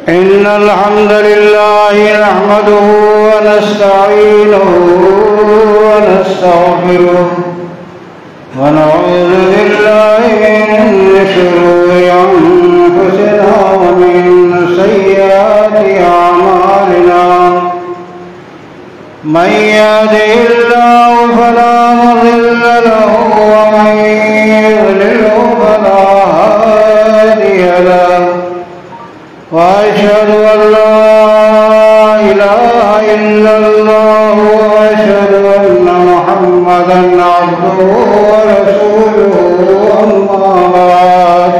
إن الحمد لله نحمده ونستعينه ونستغفره ونعوذ بالله من شرور أنفسنا ومن سيئات أعمالنا من يهده الله فلا مضل له ومن يضلله فلا هادي له وأشهد أن لا إله إلا الله وأشهد أن محمدا عبده ورسوله أما بعد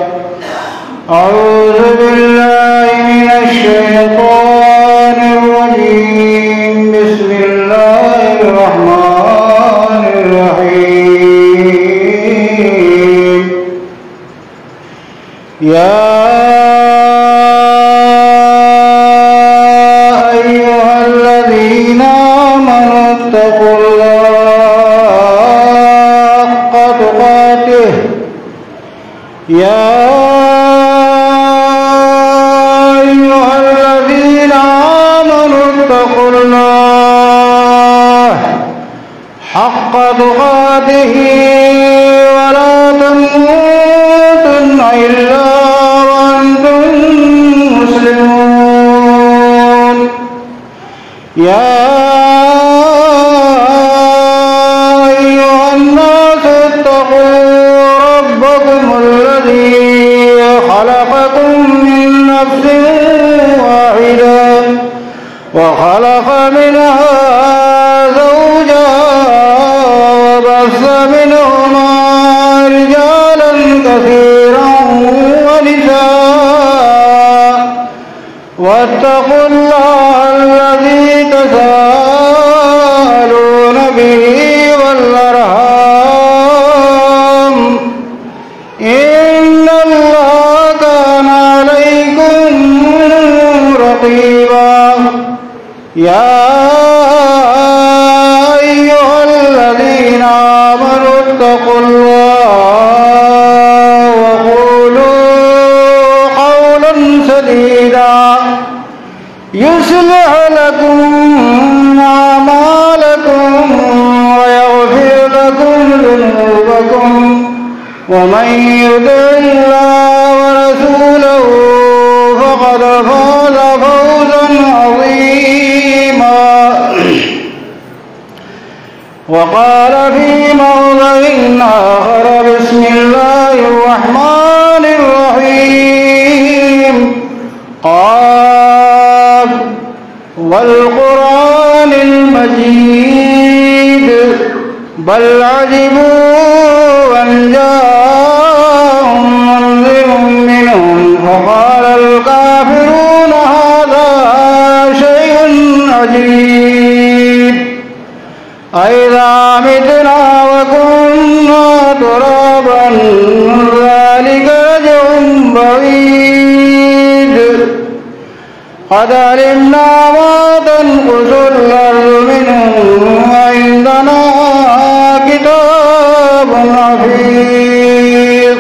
أعوذ بالله من الشيطان الرجيم بسم الله الرحمن الرحيم يا اتقوا الله حق تقاته يا أيها الذين آمنوا اتقوا الله حق تقاته ولا تموتن إلا وأنتم مسلمون يا وخلق منها زوجها وبث منهما رجالا كثيرا ونساء واتقوا الله الذي تساءلون به والأرحام إن الله كان عليكم رقيبا يا أيها الذين آمنوا اتقوا الله وقولوا قولا سديدا يصلح لكم أعمالكم ويغفر لكم ذنوبكم ومن يطع الله ورسوله فقد فاز فوزا عظيما وقال في موضع آخر بسم الله الرحمن الرحيم قاف والقرآن المجيد بل عجبوا أن جاءهم منذر منهم فقال الكافرون هذا شيء عجيب أإذا متنا وكنا ترابا ذلك رجع بعيد قد علمنا ما تنقص الأرض منهم وعندنا كتاب حفيظ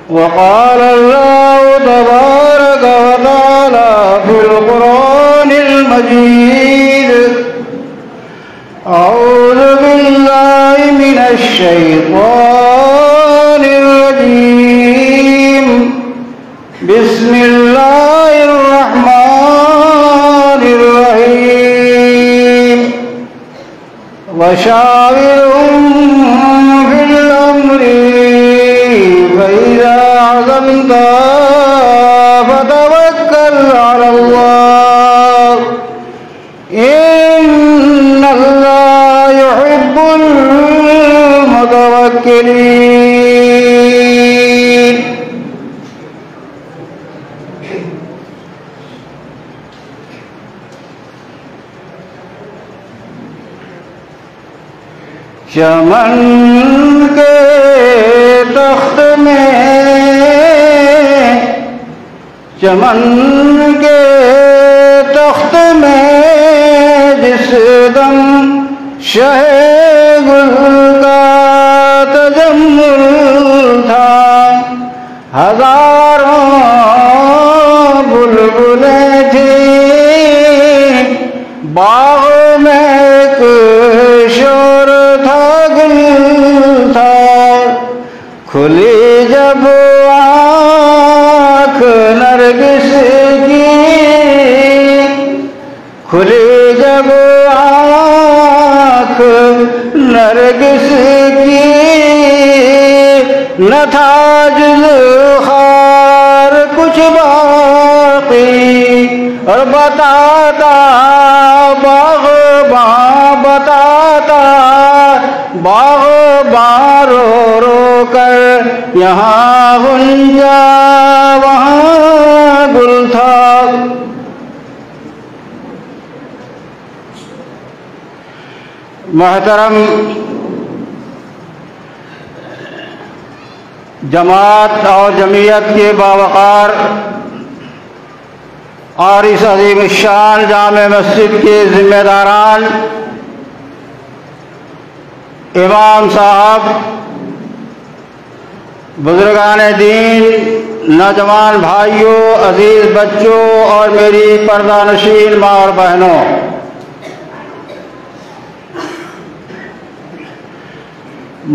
وقال الله تبارك وتعالى في القرآن المجيد أعوذ بالله من الشيطان الرجيم بسم الله الرحمن الرحيم وشاورهم في الأمر فإذا عزمت فتوكل على الله إن الله يحب المتوكلين چمن کے تخت میں چمن کے تخت میں جس دم شہ گل کا تجمل تھا ہزاروں بلبلیں تھیں، باغ میں ایک شور تھا، گل تھا، کھلی جب آنکھ نرگس کی، کھلی جب آنکھ نرگس کی، نہ تھا جز خار کچھ باقی، اور بتاتا باغباں، بتاتا باغباں رو رو کر، یہاں غنچہ وہاں گل تھا۔ محترم جماعت اور جمعیت کے باوقار اور اس عظیم الشان جامع مسجد کے ذمہ داران، امام صاحب، بزرگان دین، نوجوان بھائیوں، عزیز بچوں اور میری پردہ نشین ماں اور بہنوں،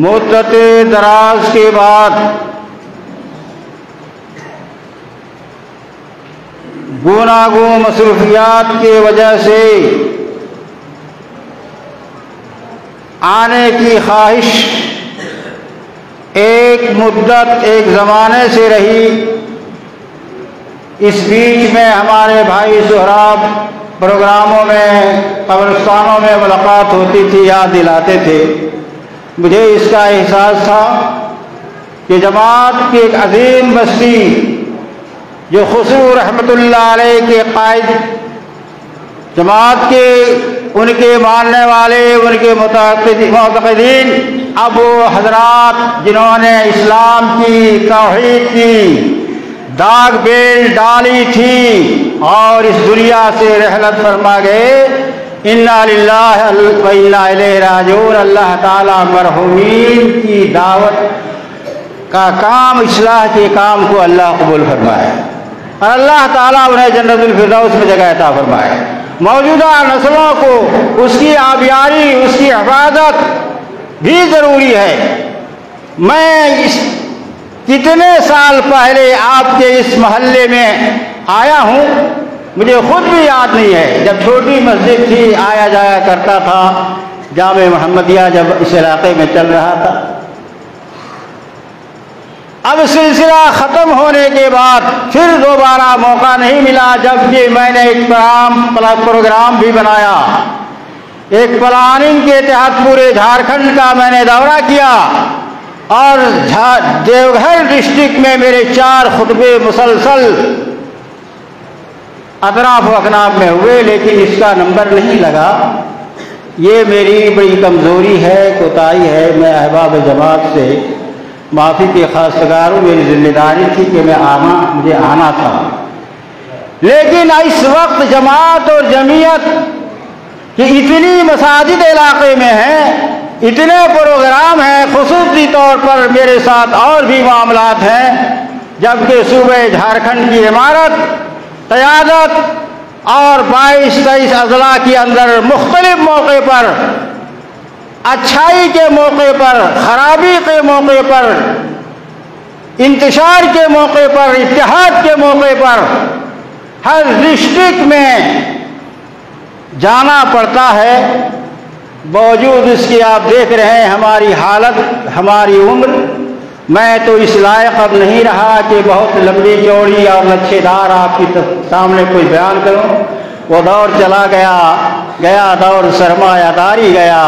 مدت دراز کے بعد گوناگوں مصروفیات کی وجہ سے آنے کی خواہش ایک مدت، ایک زمانے سے رہی۔ اس بیچ میں ہمارے بھائی سہراب پروگراموں میں، قبرستانوں میں ملاقات ہوتی تھی، یاد دلاتے تھے۔ مجھے اس کا احساس تھا کہ جماعت کی ایک عظیم بستی جو خسرو رحمۃ اللہ علیہ کے قائد، جماعت کے ان کے ماننے والے، ان کے معتقدین، اب وہ حضرات جنہوں نے اسلام کی، توحید کی داغ بیل ڈالی تھی اور اس دنیا سے رحلت فرما گئے، انا للہ و انا الیہ راجعون، اللہ تعالیٰ مرحومین کی دعوت کا کام، اصلاح کے کام کو اللہ قبول فرمائے اور اللہ تعالیٰ انہیں جنت الفردوس میں جگہ عطا فرمائے۔ موجودہ نسلوں کو اس کی آبیاری، اس کی حفاظت بھی ضروری ہے۔ میں کتنے سال پہلے آپ کے اس محلے میں آیا ہوں، مجھے خود بھی یاد نہیں ہے۔ جب چھوٹی مسجد تھی آیا جایا کرتا تھا، جامع محمدیہ جب اس علاقے میں چل رہا تھا۔ اب سلسلہ ختم ہونے کے بعد پھر دوبارہ موقع نہیں ملا، جبکہ میں نے ایک پروگرام بھی بنایا، ایک پلاننگ کے تحت پورے جھارکھنڈ کا میں نے دورہ کیا اور دیوگھر ڈسٹرکٹ میں میرے 4 خطبے مسلسل اطراف و اکناف میں ہوئے، لیکن اس کا نمبر نہیں لگا۔ یہ میری بڑی کمزوری ہے، کوتاہی ہے۔ میں احباب جماعت سے معافی کے خواستگار ہوں، میری ذمہ داری تھی کہ مجھے آنا تھا، لیکن اس وقت جماعت اور جمعیت کی اتنی مساجد علاقے میں ہیں، اتنے پروگرام ہیں، خصوصی طور پر میرے ساتھ اور بھی معاملات ہیں، جبکہ صوبہ جھارکھنڈ کی عمارت، قیادت اور 22-23 اضلاع کے اندر مختلف موقع پر، اچھائی کے موقع پر، خرابی کے موقع پر، انتشار کے موقع پر، اتحاد کے موقع پر ہر ڈسٹرکٹ میں جانا پڑتا ہے۔ باوجود اس کے آپ دیکھ رہے ہیں ہماری حالت، ہماری عمر، میں تو اس لائق اب نہیں رہا کہ بہت لمبی چوڑی اور لچھے دار آپ کے سامنے کوئی بیان کروں۔ وہ دور چلا گیا دور سرمایہ داری گیا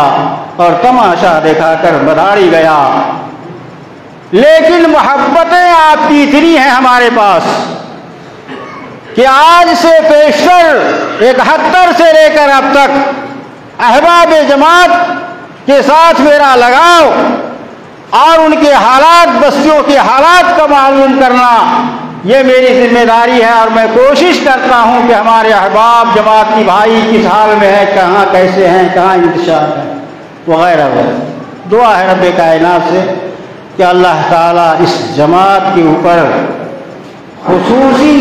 اور تماشا دکھا کر بداری گیا، لیکن محبتیں آپ کی اتنی ہیں ہمارے پاس کہ آج سے پیشتر 71 سے لے کر اب تک احباب جماعت کے ساتھ میرا لگاؤ اور ان کے حالات، بستیوں کے حالات کا معلوم کرنا، یہ میری ذمہ داری ہے، اور میں کوشش کرتا ہوں کہ ہمارے احباب جماعت کی بھائی کس حال میں ہیں، کہاں کیسے ہیں، کہاں انتشار ہے، وغیرہ وغیرہ۔ دعا ہے رب کائنات سے کہ اللہ تعالیٰ اس جماعت کے اوپر خصوصی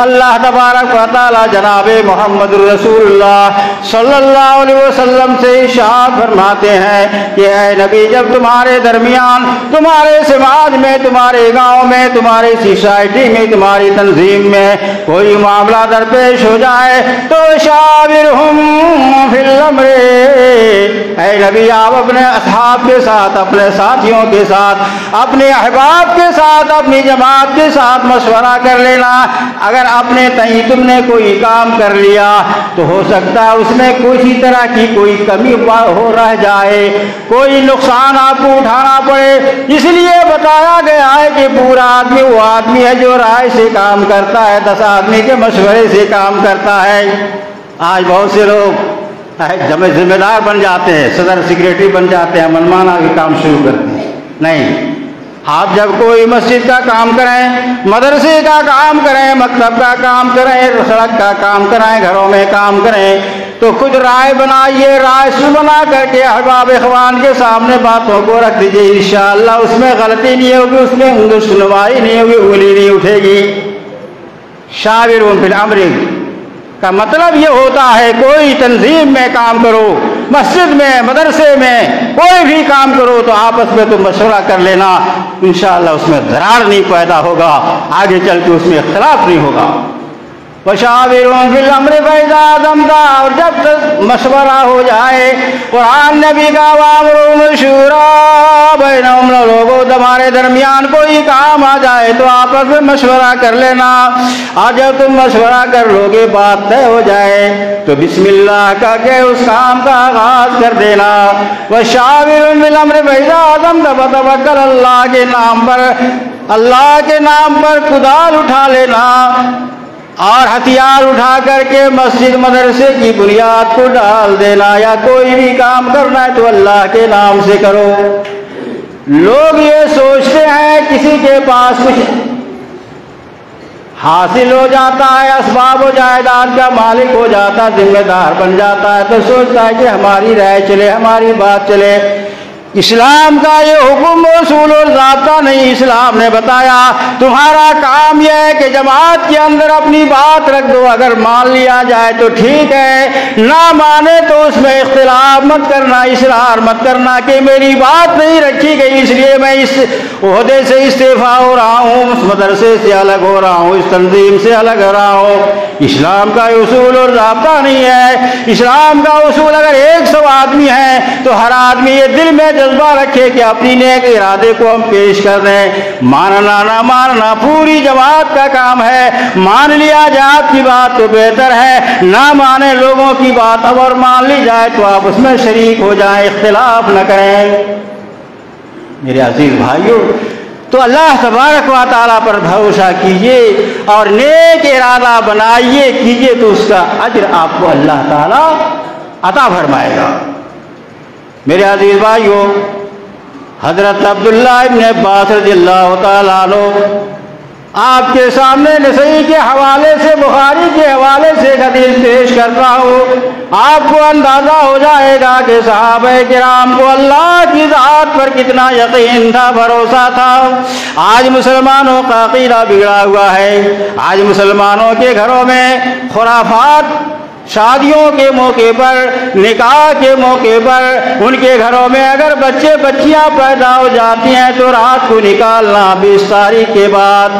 اللہ تبارک و تعالی جناب محمد رسول اللہ صلی اللہ علیہ وسلم سے ارشاد فرماتے ہیں کہ اے نبی، جب تمہارے درمیان، تمہارے سماج میں، تمہارے گاؤں میں، تمہاری سوسائٹی میں، تمہاری تنظیم میں کوئی معاملہ درپیش ہو جائے تو شاورہم فی الامر، اے نبی آپ اپنے اصحاب کے ساتھ، اپنے ساتھیوں کے ساتھ، اپنے احباب کے ساتھ، اپنی جماعت کے ساتھ مشورہ کر لینا۔ اگر اپنے تئیں تم نے کوئی کام کر لیا تو ہو سکتا ہے اس میں کسی طرح کی کوئی کمی ہو رہ جائے، کوئی نقصان آپ کو اٹھانا پڑے، اس لیے بتایا گیا ہے کہ پورا آدمی وہ آدمی ہے جو رائے سے کام کرتا ہے، 10 آدمی کے مشورے سے کام کرتا ہے۔ آج بہت سے لوگ ذمہ دار بن جاتے ہیں، صدر سیکریٹری بن جاتے ہیں، منمانا کے کام شروع کرتے ہیں۔ نہیں، آپ جب کوئی مسجد کا کام کریں، مدرسے کا کام کریں، مکتب کا کام کریں، سڑک کا کام کریں، گھروں میں کام کریں تو خود رائے بنائیے، رائے سے بنا کر کے احباب اخوان کے سامنے باتوں کو رکھ دیجیے، انشاءاللہ اس میں غلطی نہیں ہوگی، اس میں سنوائی نہیں ہوگی، انگلی نہیں اٹھے گی۔ شاورہم فی الامر کا مطلب یہ ہوتا ہے کوئی تنظیم میں کام کرو، مسجد میں، مدرسے میں کوئی بھی کام کرو تو آپس میں تم مشورہ کر لینا، انشاءاللہ اس میں ضرر نہیں پیدا ہوگا، آگے چل کے اس میں اختلاف نہیں ہوگا۔ وشاورہم فی الامر فاذا عزمت، اور جب تک مشورہ ہو جائے، قرآن نبی کا وامرهم شورا بینہم، لوگوں تمہارے درمیان کوئی کام آ جائے تو آپس میں مشورہ کر لینا، اور جب تم مشورہ کر لو گے، بات طے ہو جائے تو بسم اللہ کا کہ اس کام کا آغاز کر دینا۔ وشاورہم فی الامر فاذا عزمت فتوکل، اللہ کے نام پر، اللہ کے نام پر کدال اٹھا لینا اور ہتھیار اٹھا کر کے مسجد مدرسے کی بنیاد کو ڈال دینا، یا کوئی بھی کام کرنا ہے تو اللہ کے نام سے کرو۔ لوگ یہ سوچتے ہیں کسی کے پاس کچھ حاصل ہو جاتا ہے، اسباب و جائیداد کا مالک ہو جاتا ہے، ذمہ دار بن جاتا ہے تو سوچتا ہے کہ ہماری رائے چلے، ہماری بات چلے۔ اسلام کا یہ حکم اصول اور ضابطہ نہیں، اسلام نے بتایا تمہارا کام یہ ہے کہ جماعت کے اندر اپنی بات رکھ دو، اگر مان لیا جائے تو ٹھیک ہے، نہ مانے تو اس میں اختلاف مت کرنا، اصرار مت کرنا کہ میری بات نہیں رکھی گئی اس لیے میں اس عہدے سے استعفیٰ ہو رہا ہوں، اس مدرسے سے الگ ہو رہا ہوں، اس تنظیم سے الگ ہو رہا ہوں۔ اسلام کا اصول اور ضابطہ نہیں ہے۔ اسلام کا اصول اگر 100 آدمی ہیں تو ہر آدمی یہ دل میں جذبہ رکھے کہ اپنی نیک ارادے کو ہم پیش کر دیں، ماننا نہ ماننا پوری جماعت کا کام ہے، مان لیا جائے آپ کی بات تو بہتر ہے، نہ مانے لوگوں کی بات اور مان لی جائے تو آپ اس میں شریک ہو جائیں، اختلاف نہ کریں۔ میرے عزیز بھائیوں، تو اللہ تبارک و تعالیٰ پر بھروسہ کیجئے اور نیک ارادہ بنائیے، کیجئے تو اس کا اجر آپ کو اللہ تعالیٰ عطا فرمائے گا۔ میرے عزیز بھائیوں، حضرت عبداللہ ابن عباس رضی اللہ تعالیٰ عنہ آپ کے سامنے نسائی کے حوالے سے، بخاری کے حوالے سے حدیث پیش کرتا ہوں، آپ کو اندازہ ہو جائے گا کہ صحابہ کرام کو اللہ کی ذات پر کتنا یقین تھا، بھروسہ تھا۔ آج مسلمانوں کا عقیدہ بگڑا ہوا ہے، آج مسلمانوں کے گھروں میں خرافات، شادیوں کے موقع پر، نکاح کے موقع پر، ان کے گھروں میں اگر بچے بچیاں پیدا ہو جاتی ہیں تو رات کو نکالنا 20 تاریخ کے بعد،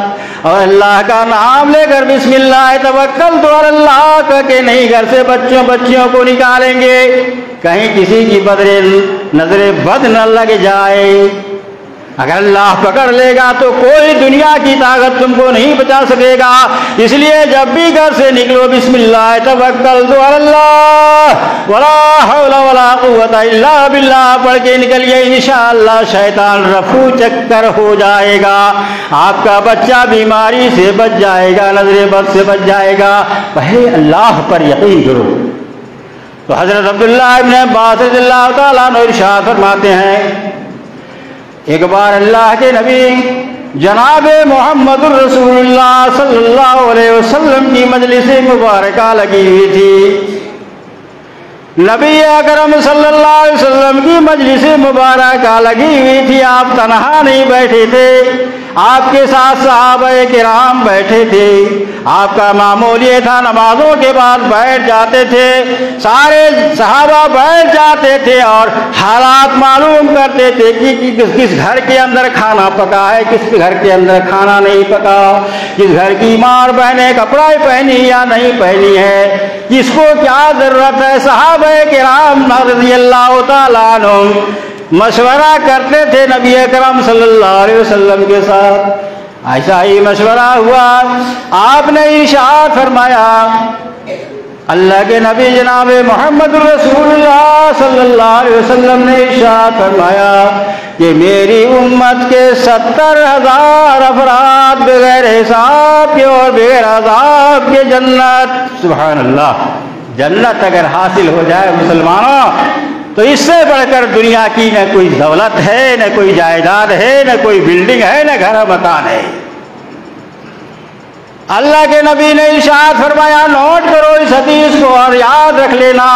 اور اللہ کا نام لے کر بسم اللہ توکلت علی اللہ کہہ کے نہیں گھر سے بچیوں کو نکالیں گے، کہیں کسی کی نظر بد نہ لگ جائے۔ اگر اللہ پکڑ لے گا تو کوئی دنیا کی طاقت تم کو نہیں بچا سکے گا، اس لیے جب بھی گھر سے نکلو بسم اللہ توکلت علی اللہ ولا حول ولا قوت الا باللہ پڑھ کے نکلیے، انشاءاللہ شیطان رفو چکر ہو جائے گا، آپ کا بچہ بیماری سے بچ جائے گا، نظر بد سے بچ جائے گا۔ پہلے اللہ پر یقین کرو۔ تو حضرت عبداللہ ابن عباس رضی اللہ تعالیٰ عنہ ارشاد فرماتے ہیں، ایک بار اللہ کے نبی جناب محمد الرسول اللہ صلی اللہ علیہ وسلم کی مجلس مبارکہ لگی ہوئی تھی۔ نبی اکرم صلی اللہ علیہ وسلم کی مجلس مبارکہ لگی ہوئی تھی، آپ تنہا نہیں بیٹھے تھے، آپ کے ساتھ صحابہ کرام بیٹھے تھے. آپ کا معمول یہ تھا نمازوں کے بعد بیٹھ جاتے تھے, سارے صحابہ بیٹھ جاتے تھے اور حالات معلوم کرتے تھے کہ کس گھر کے اندر کھانا پکا ہے, کس گھر کے اندر کھانا نہیں پکا, کس گھر کی ماں بہنیں کپڑا پہنی یا نہیں پہنی ہے, کس کو کیا ضرورت ہے. صحابہ کرام رضی اللہ تعالیٰ عنہ مشورہ کرتے تھے نبی اکرم صلی اللہ علیہ وسلم کے ساتھ. ایسا ہی مشورہ ہوا, آپ نے ارشاد فرمایا, اللہ کے نبی جناب محمد رسول اللہ صلی اللہ علیہ وسلم نے ارشاد فرمایا کہ میری امت کے 70,000 افراد بغیر حساب کے اور بغیر عذاب کے جنت. سبحان اللہ, جنت اگر حاصل ہو جائے مسلمانوں تو اس سے بڑھ کر دنیا کی نہ کوئی دولت ہے, نہ کوئی جائیداد ہے, نہ کوئی بلڈنگ ہے, نہ گھر مکان ہے. اللہ کے نبی نے ارشاد فرمایا, نوٹ کرو اس حدیث کو اور یاد رکھ لینا.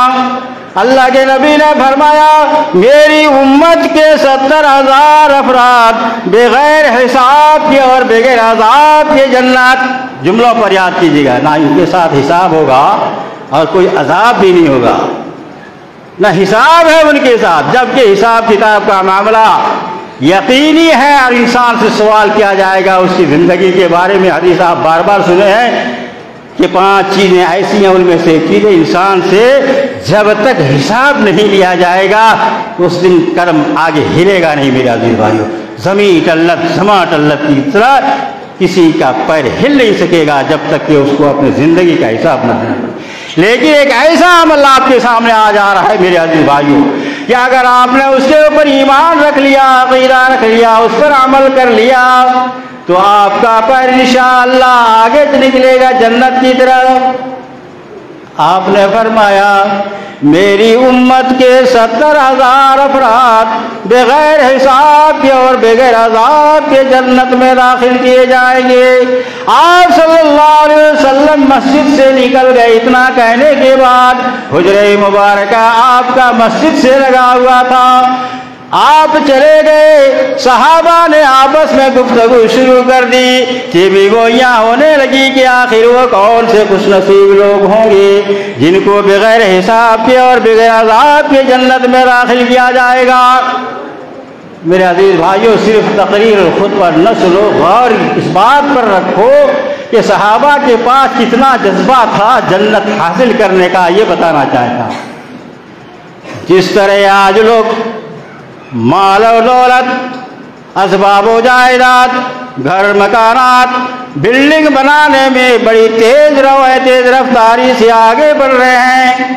اللہ کے نبی نے فرمایا میری امت کے 70,000 افراد بغیر حساب کے اور بغیر عذاب کے جنت. جملوں پر یاد کیجیے گا, نہ ان کے ساتھ حساب ہوگا اور کوئی عذاب بھی نہیں ہوگا, نہ حساب ہے ان کے ساتھ, جبکہ حساب کتاب کا معاملہ یقینی ہے اور انسان سے سوال کیا جائے گا اس کی زندگی کے بارے میں. حدیث آپ بار بار سنے ہیں کہ 5 چیزیں ایسی ہیں, ان میں سے ایک چیز انسان سے جب تک حساب نہیں لیا جائے گا اس دن کرم آگے ہلے گا نہیں. میرے عزیز بھائیو, زمین ٹلت سما ٹلت کی طرح کسی کا پیر ہل نہیں سکے گا جب تک کہ اس کو اپنے زندگی کا حساب نہ دینا پڑے. لیکن ایک ایسا عمل آپ کے سامنے آ جا رہا ہے میرے عزیز بھائیو کہ اگر آپ نے اس کے اوپر ایمان رکھ لیا, عقیدہ رکھ لیا, اس پر عمل کر لیا تو آپ کا پیر انشاءاللہ آگے نکلے گا جنت کی طرف. آپ نے فرمایا میری امت کے 70,000 افراد بغیر حساب کے اور بغیر عذاب کے جنت میں داخل کیے جائیں گے. آپ صلی اللہ علیہ وسلم مسجد سے نکل گئے. اتنا کہنے کے بعد حجرہ مبارکہ آپ کا مسجد سے لگا ہوا تھا. آپ چلے گئے, صحابہ نے آپس میں گفتگو شروع کر دی کہ گوئیاں ہونے لگی کہ آخر وہ کون سے خوش نصیب لوگ ہوں گے جن کو بغیر حساب کے اور بغیر عذاب کے جنت میں داخل کیا جائے گا. میرے عزیز بھائیوں, صرف تقریر خود پر نہ سنو, غور اس بات پر رکھو کہ صحابہ کے پاس کتنا جذبہ تھا جنت حاصل کرنے کا. یہ بتانا چاہتا ہوں جس طرح آج لوگ مال و دولت, اسباب و جائیداد, گھر مکانات, بلڈنگ بنانے میں بڑی تیز رفتاری سے آگے بڑھ رہے ہیں,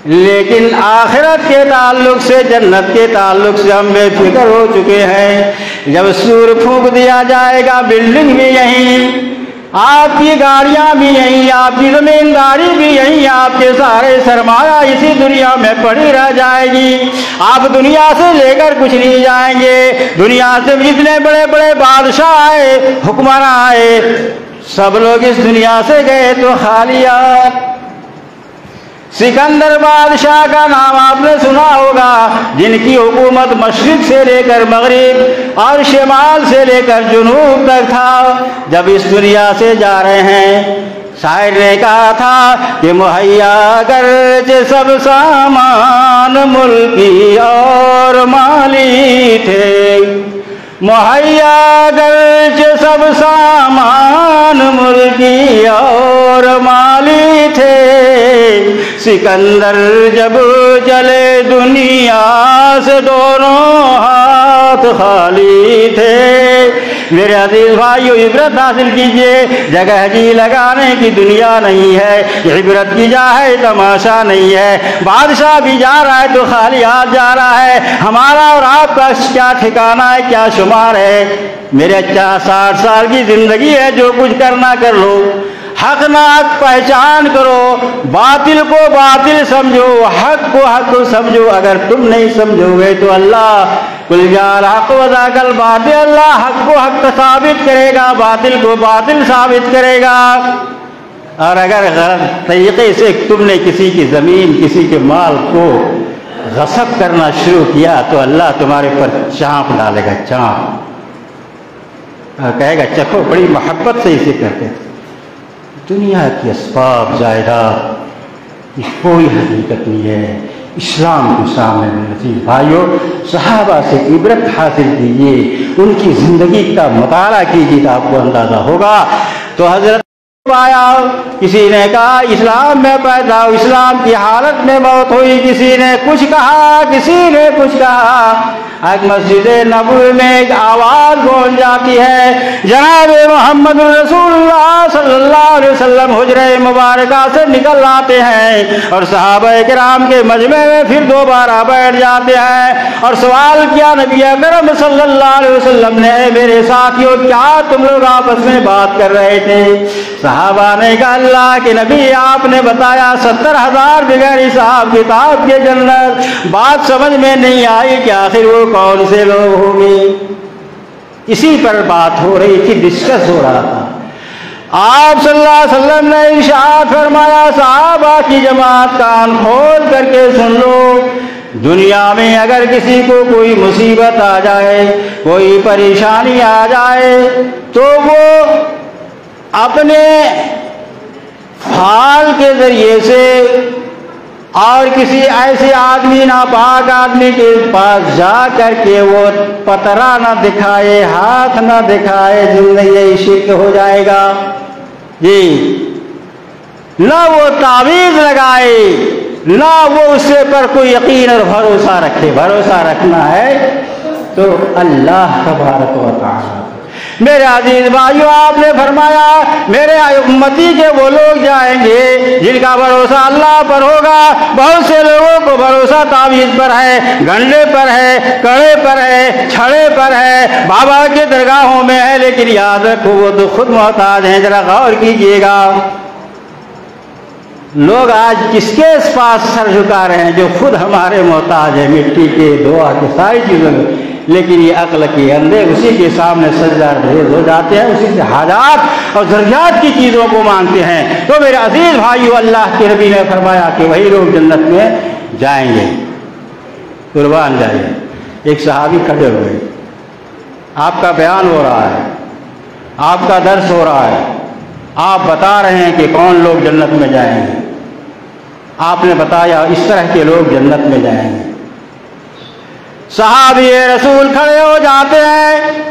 لیکن آخرت کے تعلق سے, جنت کے تعلق سے ہم بے فکر ہو چکے ہیں. جب سور پھونک دیا جائے گا بلڈنگ بھی یہیں, آپ کی گاڑیاں بھی یہیں, آپ کی زمینداری بھی یہیں, آپ کے سارے سرمایہ اسی دنیا میں پڑی رہ جائے گی. آپ دنیا سے لے کر کچھ نہیں جائیں گے. دنیا سے جتنے بڑے بڑے بادشاہ آئے, حکمراں آئے, سب لوگ اس دنیا سے گئے تو خالی آئے. سکندر بادشاہ کا نام آپ نے سنا ہوگا, جن کی حکومت مشرق سے لے کر مغرب اور شمال سے لے کر جنوب تک تھا. جب اس دنیا سے جا رہے ہیں, شاعر نے کہا تھا کہ مہیا گرچہ سب سامان ملکی اور مالی تھے, مہیا گرچہ سب سامان ملکی اور مالی تھے, سکندر جب چلے دنیا سے دونوں ہاتھ خالی تھے. میرے عزیز بھائیو, عبرت حاصل کیجئے. جگہ جی لگانے کی دنیا نہیں ہے, عبرت کی جا ہے, تماشا نہیں ہے. بادشاہ بھی جا رہا ہے تو خالی ہاتھ جا رہا ہے. ہمارا اور آپ کا کیا ٹھکانہ ہے, کیا شمار ہے. میرے 60 سال کی زندگی ہے, جو کچھ کرنا کر لو. حق نہ حق پہچان کرو, باطل کو باطل سمجھو, حق کو حق سمجھو. اگر تم نہیں سمجھو گے تو اللہ کل جال حق وذاک الباطل, اللہ حق کو حق ثابت کرے گا, باطل کو باطل ثابت کرے گا. اور اگر غلط طریقے سے تم نے کسی کی زمین, کسی کے مال کو غصب کرنا شروع کیا تو اللہ تمہارے پر چانپ ڈالے گا, چانپ. کہے گا چکھو، بڑی محبت سے اسے کہتے تھے۔ دنیا کی اسباب جائیداد کی کوئی حقیقت نہیں ہے اسلام کے سامنے۔ عزیز بھائیوں، صحابہ سے عبرت حاصل کیجیے، ان کی زندگی کا مطالعہ کیجیے تو آپ کو اندازہ ہوگا۔ تو حضرت آیا، کسی نے کہا اسلام میں پیدا ہو، اسلام کی حالت میں موت ہوئی، کسی نے کچھ کہا، کسی نے کچھ کہا۔ ایک مسجد نبوی میں ایک آواز گونج جاتی ہے، جناب محمد رسول اللہ صلی اللہ علیہ وسلم حجرہ مبارکہ سے نکل آتے ہیں اور صحابہ کرام کے مجمع میں پھر دوبارہ بیٹھ جاتے ہیں اور سوال کیا نبی اکرم صلی اللہ علیہ وسلم نے، اے میرے ساتھیوں کیا تم لوگ آپس میں بات کر رہے تھے؟ صحابہ نے کہا اللہ کے نبی آپ نے بتایا 70,000 بغیر حساب کتاب کے جنت، بات سمجھ میں نہیں آئی کہ آخر وہ کون سے لوگ ہوں گے؟ اسی پر بات ہو رہی تھی، ڈسکس ہو رہا تھا۔ آپ صلی اللہ علیہ وسلم نے ارشاد فرمایا صحابہ کی جماعت کان کھول کر کے سن لو، دنیا میں اگر کسی کو کوئی مصیبت آ جائے، کوئی پریشانی آ جائے تو وہ اپنے فعال کے ذریعے سے اور کسی ایسے آدمی ناپاک آدمی کے پاس جا کر کے وہ پترا نہ دکھائے، ہاتھ نہ دکھائے، زندگی شرک ہو جائے گا جی، نہ وہ تعویذ لگائے، نہ وہ اس پر کوئی یقین اور بھروسہ رکھے۔ بھروسہ رکھنا ہے تو اللہ تبارک و تعالی۔ میرے عزیز بھائیو، آپ نے فرمایا میرے امتی کے وہ لوگ جائیں گے جن کا بھروسہ اللہ پر ہوگا۔ بہت سے لوگوں کو بھروسہ تعویذ پر ہے، گھنٹے پر ہے، کڑے پر ہے، چھڑے پر ہے، بابا کے درگاہوں میں ہے، لیکن یاد رکھو وہ تو خود محتاج ہیں۔ ذرا غور کیجیے گا، لوگ آج کس کے پاس سر جھکا رہے ہیں جو خود ہمارے محتاج ہیں، مٹی کے، دعا کے، ساری چیزوں میں، لیکن یہ عقل کے اندھے اسی کے سامنے سجدہ ریز ہو جاتے ہیں، اسی سے حاجات اور ضروریات کی چیزوں کو مانگتے ہیں۔ تو میرے عزیز بھائیو، اللہ کے نبی نے فرمایا کہ وہی لوگ جنت میں جائیں گے۔ قربان جائیں۔ ایک صحابی کھڑے ہوئے، آپ کا بیان ہو رہا ہے، آپ کا درس ہو رہا ہے، آپ بتا رہے ہیں کہ کون لوگ جنت میں جائیں گے۔ آپ نے بتایا اس طرح کے لوگ جنت میں جائیں گے۔ صحابی رسول کھڑے ہو جاتے ہیں،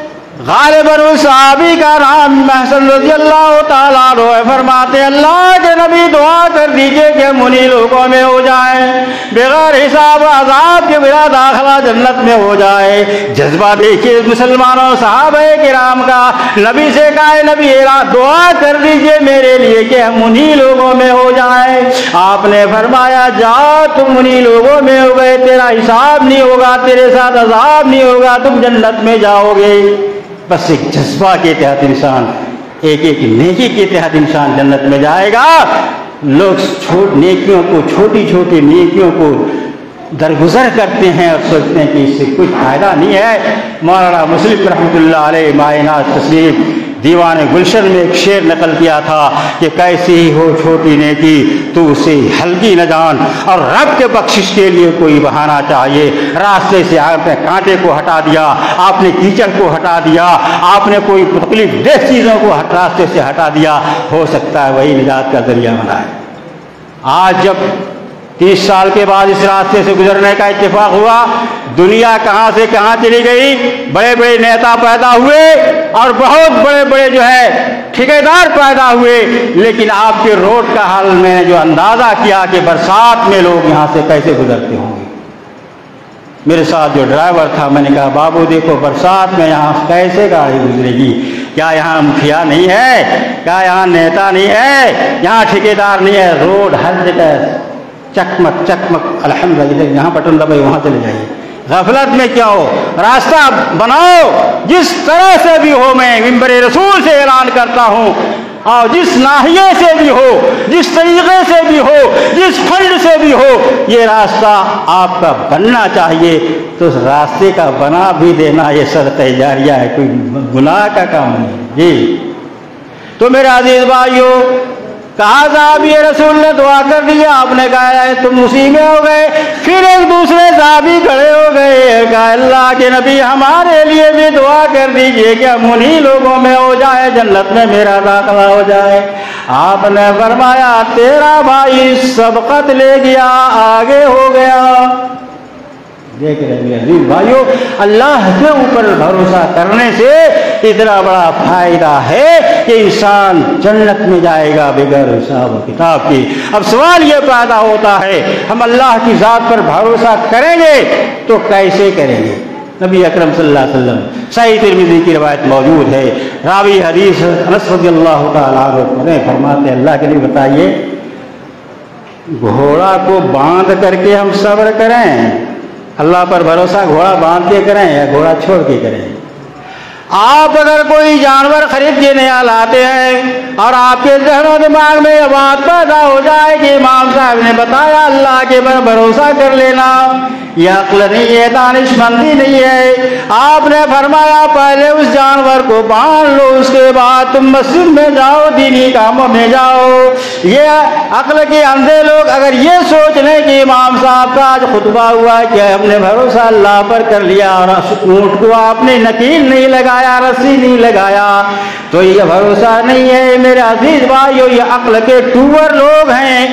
غالباً اس صحابی کا نام محسن رضی اللہ تعالیٰ عنہ ہے، فرماتے اللہ کے نبی دعا کر دیجئے کہ ہم انہی لوگوں میں ہو جائیں، بغیر حساب عذاب کے بلا داخلہ جنت میں ہو جائے۔ جذبہ دیکھیے مسلمانوں، صحابہ کرام کا، نبی سے کہا نبی دعا کر دیجئے میرے لیے کہ ہم انہی لوگوں میں ہو جائیں۔ آپ نے فرمایا جاؤ تم انہی لوگوں میں ہو گئے، تیرا حساب نہیں ہوگا، تیرے ساتھ عذاب نہیں ہوگا، تم جنت میں جاؤ گے۔ بس ایک جذبہ کے تحت انسان، ایک ایک نیکی کے تحت انسان جنت میں جائے گا۔ لوگ نیکیوں کو، چھوٹی چھوٹی نیکیوں کو درگزر کرتے ہیں اور سوچتے ہیں کہ اس سے کچھ فائدہ نہیں ہے۔ مولانا مسلم رحمۃ اللہ علیہ مائنات تشریف دیوان گلشن میں ایک شعر نقل کیا تھا کہ کیسی ہی ہو چھوٹی نیکی تو اسے ہلکی نہ جان، اور رب کے بخشش کے لیے کوئی بہانہ چاہیے۔ راستے سے آپ نے کانٹے کو ہٹا دیا، آپ نے کیچڑ کو ہٹا دیا، آپ نے کوئی تکلیف دہ چیزوں کو راستے سے ہٹا دیا، ہو سکتا ہے وہی نجات کا ذریعہ بنا ہے۔ آج جب 30 سال کے بعد اس راستے سے گزرنے کا اتفاق ہوا، دنیا کہاں سے کہاں چلی گئی، بڑے بڑے نیتا پیدا ہوئے اور بہت بڑے بڑے جو ہے ٹھیکیدار پیدا ہوئے، لیکن آپ کے روڈ کا حال میں نے جو اندازہ کیا کہ برسات میں لوگ یہاں سے کیسے گزرتے ہوں گے۔ میرے ساتھ جو ڈرائیور تھا، میں نے کہا بابو دیکھو برسات میں یہاں کیسے گاڑی گزرے گی، کیا یہاں مکھیا نہیں ہے، کیا یہاں نیتا نہیں ہے، یہاں ٹھیکیدار نہیں ہے، روڈ ہر جگہ چکمک چکمک، الحمدللہ یہاں بٹن دبائے وہاں چلے جائیے، غفلت میں کیا ہو، راستہ بناؤ جس طرح سے بھی ہو۔ میں منبر رسول سے اعلان کرتا ہوں، اور جس ناحیے سے بھی ہو، جس طریقے سے بھی ہو، جس فنڈ سے بھی ہو، یہ راستہ آپ کا بننا چاہیے، تو اس راستے کا بنا بھی دینا یہ صدقہ جاریہ ہے، کوئی گناہ کا کام نہیں جی۔ تو میرے عزیز بھائیو، کہا صحابی رسول نے دعا کر دیا، آپ نے کہا تم اسی میں ہو گئے۔ پھر ایک دوسرے صحابی کھڑے ہو گئے، کہا اللہ کے نبی ہمارے لیے بھی دعا کر دیجئے کہ ہم انہی لوگوں میں ہو جائے، جنت میں میرا داخلہ ہو جائے۔ آپ نے فرمایا تیرا بھائی سبقت لے گیا، آگے ہو گیا۔ دیکھ رہے ہیں عزیز بھائیو، اللہ کے اوپر بھروسہ کرنے سے اتنا بڑا فائدہ ہے کہ انسان جنت میں جائے گا بغیر حساب و کتاب کی۔ اب سوال یہ پیدا ہوتا ہے ہم اللہ کی ذات پر بھروسہ کریں گے تو کیسے کریں گے؟ نبی اکرم صلی اللہ علیہ وسلم صحیح ترمذی کی روایت موجود ہے، راوی حدیث انس رضی اللہ تعالیٰ عنہ فرماتے اللہ کے لیے بتائیے گھوڑا کو باندھ کر کے ہم صبر کریں، اللہ پر بھروسہ گھوڑا باندھ کے کریں یا گھوڑا چھوڑ کے کریں؟ آپ اگر کوئی جانور خرید کے نیا لاتے ہیں اور آپ کے ذہن و دماغ میں یہ بات پیدا ہو جائے کہ امام صاحب نے بتایا اللہ کے پر بھروسہ کر لینا، یہ عقل نہیں ہے، دانش مندی نہیں ہے۔ آپ نے فرمایا پہلے اس جانور کو باندھ لو، اس کے بعد تم مسجد میں جاؤ، دینی کاموں میں جاؤ۔ یہ عقل کے اندھے لوگ اگر یہ سوچ لیں کہ امام صاحب کا آج خطبہ ہوا کہ ہم نے بھروسہ اللہ پر کر لیا اور اونٹ کو آپ نے نکیل نہیں لگایا، رسی نہیں لگایا، تو یہ بھروسہ نہیں ہے میرے عزیز بھائیو، یہ عقل کے ٹور لوگ ہیں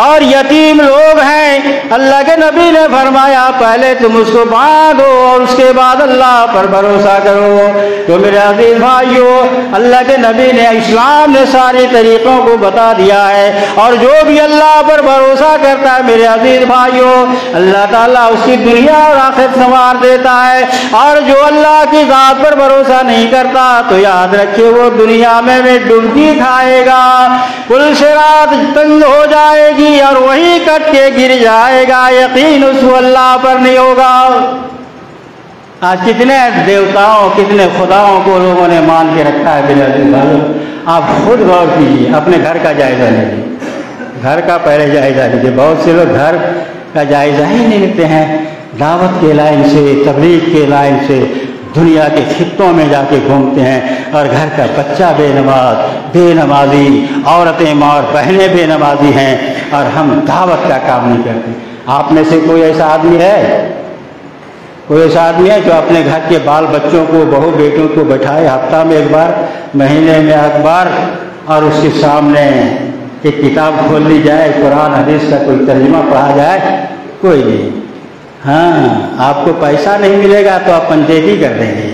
اور یتیم لوگ ہیں۔ اللہ کے نبی نے فرمایا پہلے تم اس کو باندھو اور اس کے بعد اللہ پر بھروسہ کرو۔ تو میرے عزیز بھائیو، اللہ کے نبی نے، اسلام نے سارے طریقوں کو بتا دیا ہے، اور جو بھی اللہ پر بھروسہ کرتا ہے میرے عزیز بھائیو، اللہ تعالیٰ اس کی دنیا اور آخرت سنوار دیتا ہے، اور جو اللہ کی ذات پر بھروسہ نہیں کرتا تو یاد رکھے وہ دنیا میں ڈبکی کھائے گا، پل صراط تنگ ہو جائے گی اور وہیں کٹ کے گر جائے گا، یقین اس کو اللہ پر نہیں ہوگا۔ آج کتنے دیوتاؤں، کتنے خداؤں کو لوگوں نے مان کے رکھا ہے میرے عزیز بھائیو، آپ خود غور کیجیے، اپنے گھر کا جائزہ لیجیے، گھر کا پہلے جائزہ لیجیے۔ بہت سے لوگ گھر کا جائزہ ہی نہیں لیتے ہیں، دعوت کے لائن سے، تبلیغ کے لائن سے دنیا کے خطوں میں جا کے گھومتے ہیں، اور گھر کا بچہ بے نماز، بے نمازی، عورتیں ماں بہنیں بے نمازی ہیں، اور ہم دعوت کا کام نہیں کرتے۔ آپ میں سے کوئی ایسا آدمی ہے، کوئی ایسا آدمی ہے جو اپنے گھر کے بال بچوں کو، بہو بیٹوں کو بٹھائے ہفتہ میں ایک بار، مہینے میں ایک بار، اور اس کے سامنے ایک کتاب کھول لی جائے، قرآن حدیث کا کوئی ترجمہ پڑھا جائے؟ کوئی نہیں۔ ہاں، آپ کو پیسہ نہیں ملے گا تو آپ پنجیبی کر دیں گے،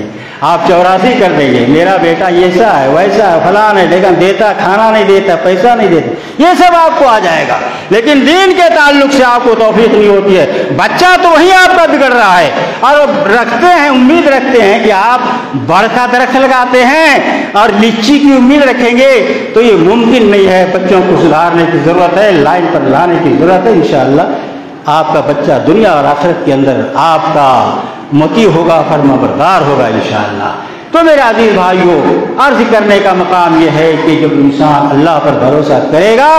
آپ چوراسی کر دیں گے، میرا بیٹا ایسا ہے ویسا ہے فلاں ہے، لیکن دیتا کھانا نہیں دیتا، پیسہ نہیں دیتا، یہ سب آپ کو آ جائے گا، لیکن دین کے تعلق سے آپ کو توفیق نہیں ہوتی ہے۔ بچہ تو وہیں آپ کا بگڑ رہا ہے، اور رکھتے ہیں، امید رکھتے ہیں کہ آپ بڑھ کا درخت لگاتے ہیں اور لیچی کی امید رکھیں گے، تو یہ ممکن نہیں ہے۔ بچوں کو سدھارنے کی ضرورت ہے، لائن پر لانے کی ضرورت ہے۔ انشاءاللہ آپ کا بچہ دنیا اور آخرت کے اندر آپ کا مطیع ہوگا، فرمانبردار ہوگا انشاءاللہ۔ تو میرے عزیز بھائیوں، عرض کرنے کا مقام یہ ہے کہ جب انسان اللہ پر بھروسہ کرے گا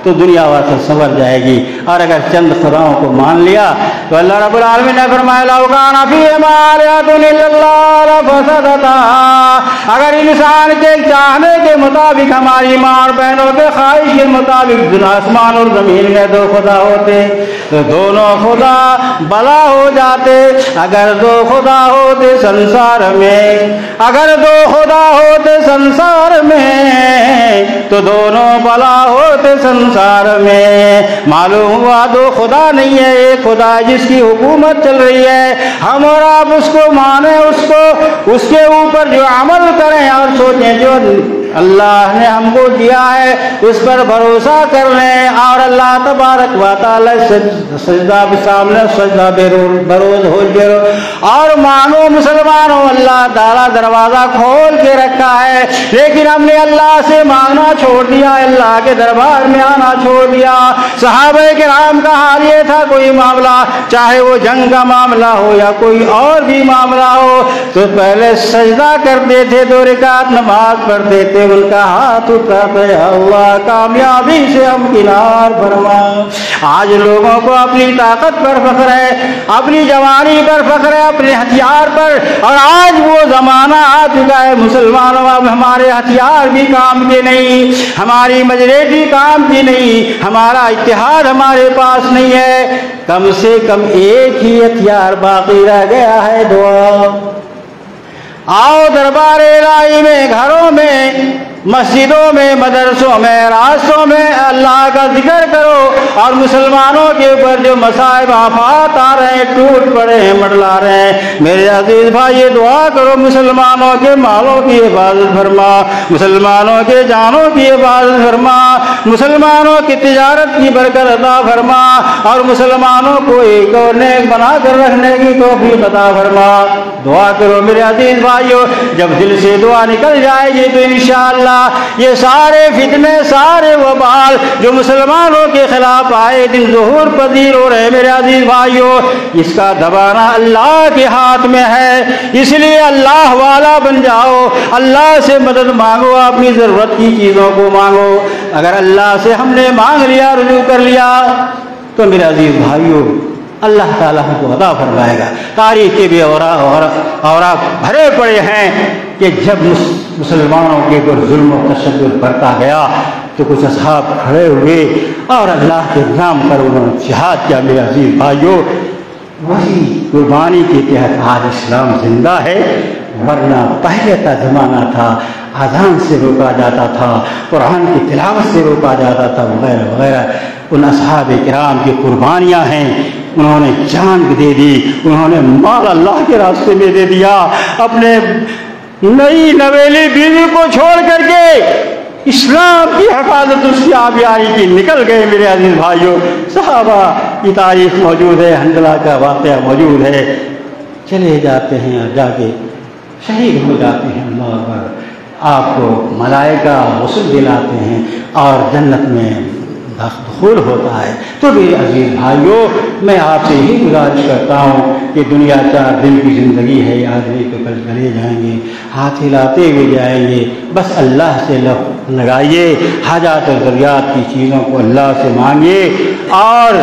تو دنیا واسطے سنور جائے گی، اور اگر چند خداؤں کو مان لیا تو اللہ رب العالمین نے فرمایا لو کان فیہما آلہۃ الا اللہ لفسدتا، اگر انسان کے چاہنے کے مطابق، ہماری ماں اور بہنوں کے خواہش کے مطابق آسمان اور زمین میں دو خدا ہوتے تو دونوں خدا بلا ہو جاتے۔ اگر دو خدا ہوتے سنسار میں، اگر دو خدا ہوتے سنسار میں تو دونوں بلا ہوتے سنسار میں۔ معلوم ہوا دو خدا نہیں ہے، ایک خدا جس کی حکومت چل رہی ہے، ہم اور آپ اس کو مانیں، اس کے اوپر جو عمل کریں اور سوچیں جو اللہ نے ہم کو دیا ہے اس پر بھروسہ کر لیں، اور اللہ تبارک و تعالی سجدہ سامنے سجدہ بروز ہو جائے، اور مانو مسلمانوں اللہ تعالیٰ دروازہ کھول کے رکھا ہے، لیکن ہم نے اللہ سے مانگنا چھوڑ دیا، اللہ کے دربار میں آنا چھوڑ دیا۔ صحابہ کرام کا حال یہ تھا، کوئی معاملہ چاہے وہ جنگ کا معاملہ ہو یا کوئی اور بھی معاملہ ہو تو پہلے سجدہ کرتے تھے، 2 رکعت نماز پڑھتے تھے، ان کا ہاتھ اٹھاتے ہیں اللہ کامیابی سے ہم کنار فرما۔ آج لوگوں کو اپنی طاقت پر فخر ہے، اپنی جوانی پر فخر ہے، اپنے ہتھیار پر، اور آج وہ زمانہ آ چکا ہے مسلمانوں اب ہمارے ہتھیار بھی کام کے نہیں، ہماری مجریٹی کام کی نہیں، ہمارا اتحاد ہمارے پاس نہیں ہے، کم سے کم ایک ہی ہتھیار باقی رہ گیا ہے، دعا۔ آؤ دربار الہی میں، گھروں میں، مسجدوں میں، مدرسوں میں، راستوں میں اللہ کا ذکر کرو، اور مسلمانوں کے اوپر جو مصائب آفات آ رہے ہیں، ٹوٹ پڑے ہیں، مڈلا رہے ہیں، میرے عزیز بھائی یہ دعا کرو مسلمانوں کے مالوں کی حفاظت فرما، مسلمانوں کے جانوں کی حفاظت فرما، مسلمانوں کی تجارت کی برکت عطا فرما، اور مسلمانوں کو ایک اور نیک بنا کر رکھنے کی توفیق عطا فرما۔ دعا کرو میرے عزیز بھائیو، جب دل سے دعا نکل جائے گی تو انشاءاللہ یہ سارے فتنے، سارے وبال جو مسلمانوں کے خلاف آئے دن ظہور پذیر ہو رہے میرے عزیز بھائیو، اس کا دبانا اللہ کے ہاتھ میں ہے، اس لیے اللہ والا بن جاؤ، اللہ سے مدد مانگو، اپنی ضرورت کی چیزوں کو مانگو۔ اگر اللہ سے ہم نے مانگ لیا، رجوع کر لیا، تو میرے عزیز بھائیو اللہ تعالیٰ ہم کو عطا فرمائے گا۔ تاریخ کے بھی اوراق بھرے پڑے ہیں کہ جب مسلمانوں کے اوپر ظلم و تشدد بڑھتا گیا تو کچھ اصحاب کھڑے ہوئے اور اللہ کے نام پر انہوں نے جہاد کیا۔ میرے عزیز بھائیو وہی قربانی کے تحت آج اسلام زندہ ہے، ورنہ پہلے کا زمانہ تھا اذان سے روکا جاتا تھا، قرآن کی تلاوت سے روکا جاتا تھا، وغیرہ وغیرہ۔ ان اصحاب کرام کی قربانیاں ہیں، انہوں نے جان دے دی، انہوں نے مال اللہ کے راستے میں دے دیا، اپنے نئی نویلی بیوی کو چھوڑ کر کے اسلام کی حفاظت اس کی آبیاری کی نکل گئے۔ میرے عزیز بھائیوں صحابہ کی تاریخ موجود ہے، حنظلہ کا واقعہ موجود ہے، چلے جاتے ہیں اور جا کے شہید ہو جاتے ہیں۔ اللہ اکبر، آپ کو ملائکہ غسل دلاتے ہیں اور جنت میں دخول ہوتا ہے۔ تو میرے عزیز بھائیوں میں آپ سے یہی گزارش کرتا ہوں کہ دنیا 4 دن کی زندگی ہے، آج نہیں تو کل چلے جائیں گے، ہاتھ ہلاتے ہوئے جائیں گے، بس اللہ سے لگائیے، حاجات و ضروریات کی چیزوں کو اللہ سے مانگیے اور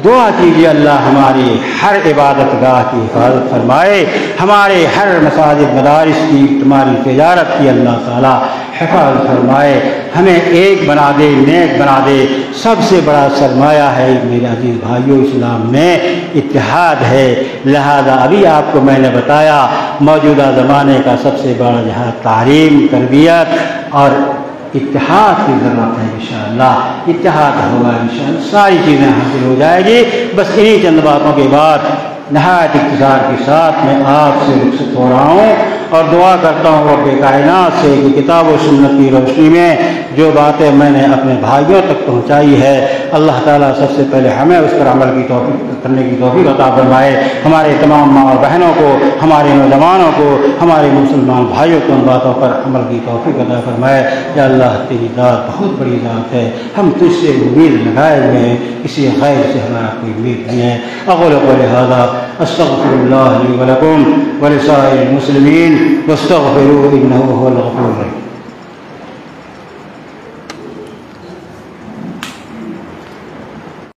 دعا کیجیے اللہ ہماری ہر عبادت گاہ کی حفاظت فرمائے، ہمارے ہر مساجد مدارس کی، تمہاری تجارت کی اللہ تعالیٰ حفاظت فرمائے، ہمیں ایک بنا دے، نیک بنا دے۔ سب سے بڑا سرمایہ ہے میرے عزیز بھائیوں اسلام میں اتحاد ہے، لہذا ابھی آپ کو میں نے بتایا موجودہ زمانے کا سب سے بڑا جہاد تعلیم، تربیت اور اتحاد کی ضرورت ہے۔ انشاءاللہ اتحاد ہوگا، انشاءاللہ ساری چیزیں حاصل ہو جائے گی۔ بس انہی چند باتوں کے بعد نہایت اختصار کے ساتھ میں آپ سے رخصت ہو رہا ہوں اور دعا کرتا ہوں رب کائنات سے کہ کتاب و سنت کی روشنی میں جو باتیں میں نے اپنے بھائیوں تک پہنچائی ہے اللہ تعالیٰ سب سے پہلے ہمیں اس پر عمل کی توفیق کرنے کی توفیق عطا فرمائے، ہمارے تمام ماں اور بہنوں کو، ہمارے نوجوانوں کو، ہمارے مسلمان بھائیوں کو ان باتوں پر عمل کی توفیق عطا فرمائے۔ یا اللہ تیری ذات بہت بڑی ذات ہے، ہم تجھ سے امید لگائے ہوئے ہیں، کسی غیر سے ہمارا کوئی امید نہیں ہے۔ اقول قولی ھذا استغفر اللہ لی ولکم ولسائر المسلمین واستغفروہ انہ ھو الغفور الرحیم۔